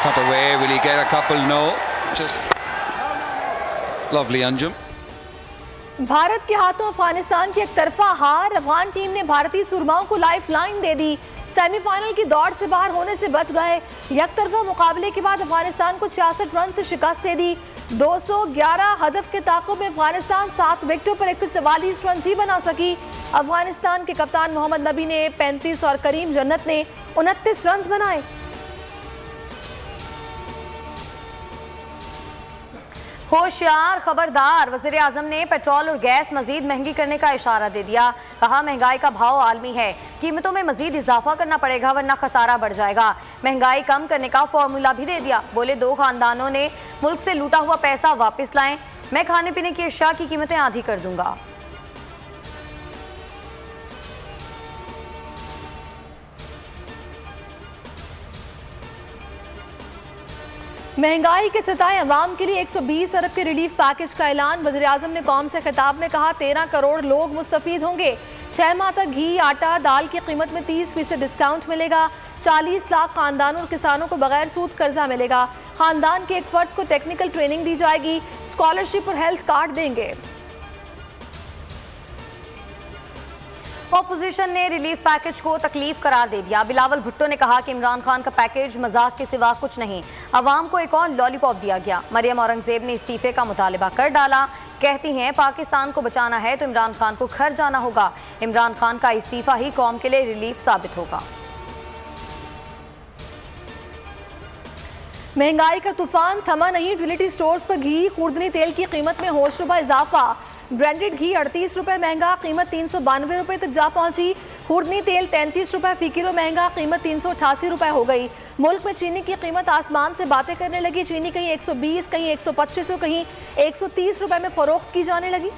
cut away. Will he get a couple? No. Just lovely Anjum. Bharat के हाथों अफगानिस्तान की एकतरफा हार। अफगान टीम ने भारतीय सुरमाओं को लाइफ लाइन दे दी। सेमीफाइनल की दौड़ से बाहर होने से बच गए। एकतरफा मुकाबले के बाद अफगानिस्तान को 66 रन से शिकस्त दे दी। 211 हदफ के ताक़ुब में अफगानिस्तान 7 विकेटों पर 144 रन ही बना सकी। अफगानिस्तान के कप्तान मोहम्मद नबी ने 35 और करीम जन्नत ने 29 रन बनाए। होशियार, खबरदार, वज़ीर आज़म ने पेट्रोल और गैस मजीद महंगी करने का इशारा दे दिया। कहा महंगाई का भाव आलमी है, कीमतों में मजीद इजाफा करना पड़ेगा वरना खसारा बढ़ जाएगा। महंगाई कम करने का फॉर्मूला भी दे दिया। बोले 2 खानदानों ने मुल्क से लूटा हुआ पैसा वापस लाएं, मैं खाने पीने की अशिया की कीमतें आधी कर दूंगा। महंगाई के सताए अवाम के लिए 120 अरब के रिलीफ पैकेज का ऐलान। वज़ीर आज़म ने कौम से खिताब में कहा 13 करोड़ लोग मुस्तफ़ीद होंगे। 6 माह तक घी, आटा, दाल की कीमत में 30% डिस्काउंट मिलेगा। 40 लाख खानदानों और किसानों को बगैर सूद कर्जा मिलेगा। खानदान के एक फर्द को टेक्निकल ट्रेनिंग दी जाएगी। स्कॉलरशिप और हेल्थ कार्ड देंगे। ऑपोजिशन ने रिलीफ पैकेज को तकलीफ करार दे दिया। बिलावल भुट्टो ने कहा कि इमरान खान का पैकेज मजाक के सिवा कुछ नहीं, अवाम को एक और लॉलीपॉप दिया गया। मरियम औरंगजेब ने इस्तीफे का मुतालबा कर डाला। कहती हैं पाकिस्तान को बचाना है तो इमरान खान को घर जाना होगा। इमरान खान का इस्तीफा ही कौम के लिए रिलीफ साबित होगा। महंगाई का तूफान थमा नहीं। यूटिलिटी स्टोर्स पर घी, खुर्दनी तेल की कीमत में होशरुबा इजाफा। ब्रांडेड घी 38 रुपए महंगा, कीमत 392 रुपए तक जा पहुंची। खुर्दनी तेल 33 रुपए फी किलो महंगा, कीमत 388 रुपए हो गई। मुल्क में चीनी की कीमत आसमान से बातें करने लगी। चीनी कहीं 120, कहीं 125 तो कहीं 130 रुपए में फरोख्त की जाने लगी।